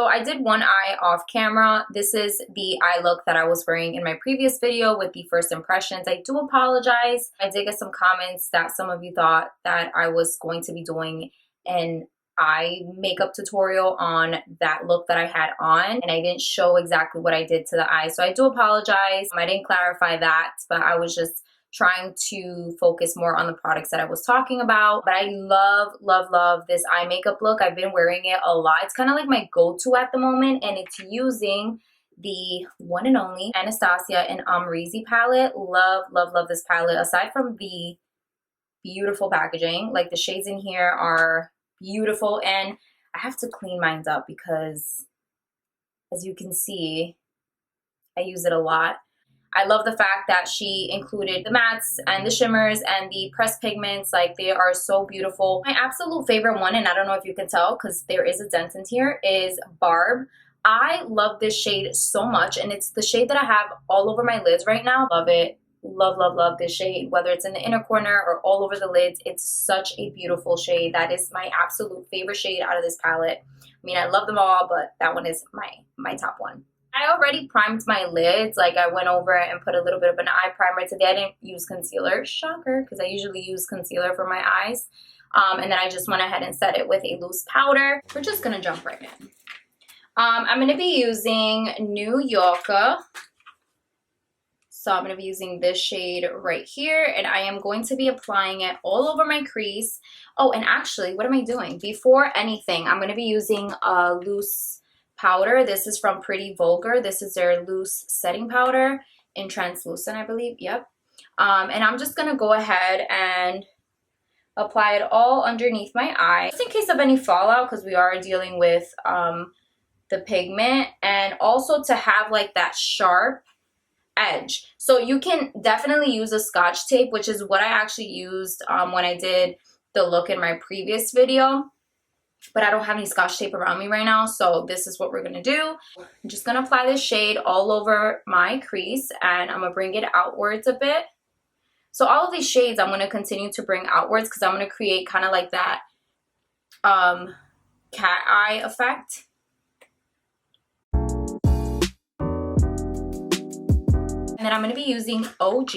So I did one eye off camera. This is the eye look that I was wearing in my previous video with the first impressions. I do apologize. I did get some comments that some of you thought that I was going to be doing an eye makeup tutorial on that look that I had on, and I didn't show exactly what I did to the eye. So I do apologize. I didn't clarify that, but I was just trying to focus more on the products that I was talking about. But I love, love, love this eye makeup look. I've been wearing it a lot. It's kind of like my go-to at the moment, and it's using the one and only Anastasia and Amrezy palette. Love, love, love this palette. Aside from the beautiful packaging, like the shades in here are beautiful, and I have to clean mine up because, as you can see, I use it a lot. I love the fact that she included the mattes and the shimmers and the pressed pigments. Like, they are so beautiful. My absolute favorite one, and I don't know if you can tell because there is a dent in here, is Barb. I love this shade so much, and it's the shade that I have all over my lids right now. Love it. Love, love, love this shade, whether it's in the inner corner or all over the lids. It's such a beautiful shade. That is my absolute favorite shade out of this palette. I mean, I love them all, but that one is my top one. I already primed my lids. Like, I went over and put a little bit of an eye primer today. I didn't use concealer, shocker, because I usually use concealer for my eyes. And then I just went ahead and set it with a loose powder. We're just gonna jump right in. I'm gonna be using New Yorker. So I'm going to be using this shade right here, and I am going to be applying it all over my crease. Oh, and actually, what am I doing? Before anything, I'm going to be using a loose powder. This is from Pretty Vulgar. This is their loose setting powder in translucent, I believe. Yep. And I'm just going to go ahead and apply it all underneath my eye, just in case of any fallout, because we are dealing with the pigment, and also to have like that sharp edge. So you can definitely use a Scotch tape, which is what I actually used when I did the look in my previous video, but I don't have any Scotch tape around me right now, so this is what we're gonna do. I'm just gonna apply this shade all over my crease, and I'm gonna bring it outwards a bit. So all of these shades I'm gonna continue to bring outwards because I'm gonna create kind of like that cat eye effect. And then I'm going to be using OG,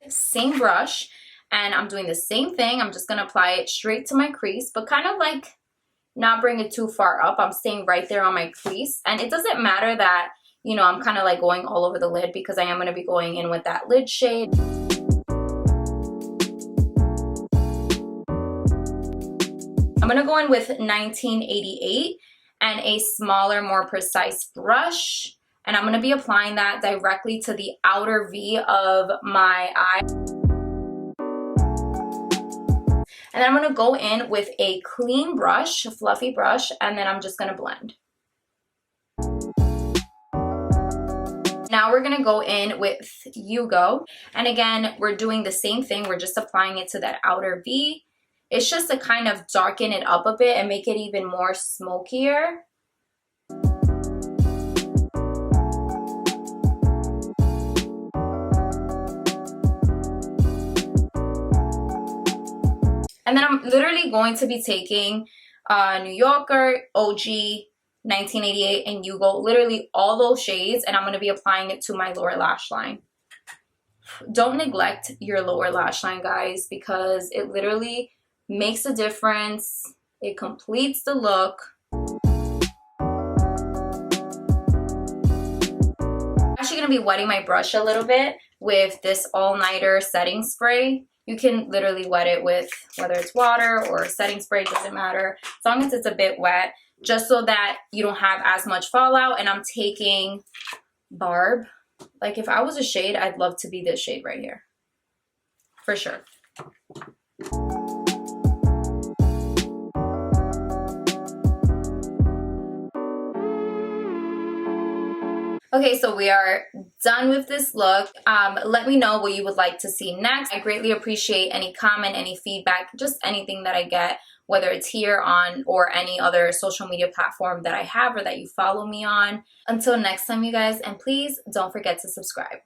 same brush, and I'm doing the same thing. I'm just going to apply it straight to my crease, but kind of like not bring it too far up. I'm staying right there on my crease, and it doesn't matter that, you know, I'm kind of like going all over the lid because I am going to be going in with that lid shade. I'm going to go in with 1988 and a smaller, more precise brush. And I'm going to be applying that directly to the outer V of my eye. And then I'm going to go in with a clean brush, a fluffy brush, and then I'm just going to blend. Now we're going to go in with Hugo. And again, we're doing the same thing. We're just applying it to that outer V. It's just to kind of darken it up a bit and make it even more smokier. And then I'm literally going to be taking New Yorker, OG, 1988, and Hugo, literally all those shades, and I'm going to be applying it to my lower lash line. Don't neglect your lower lash line, guys, because it literally makes a difference. It completes the look. I'm actually going to be wetting my brush a little bit with this all-nighter setting spray. You can literally wet it with whether it's water or setting spray, doesn't matter, as long as it's a bit wet, just so that you don't have as much fallout. And I'm taking Barb. Like, if I was a shade, I'd love to be this shade right here, for sure. Okay, so we are done with this look. Let me know what you would like to see next. I greatly appreciate any comment, any feedback, just anything that I get, whether it's here on or any other social media platform that I have or that you follow me on. Until next time, you guys, and please don't forget to subscribe.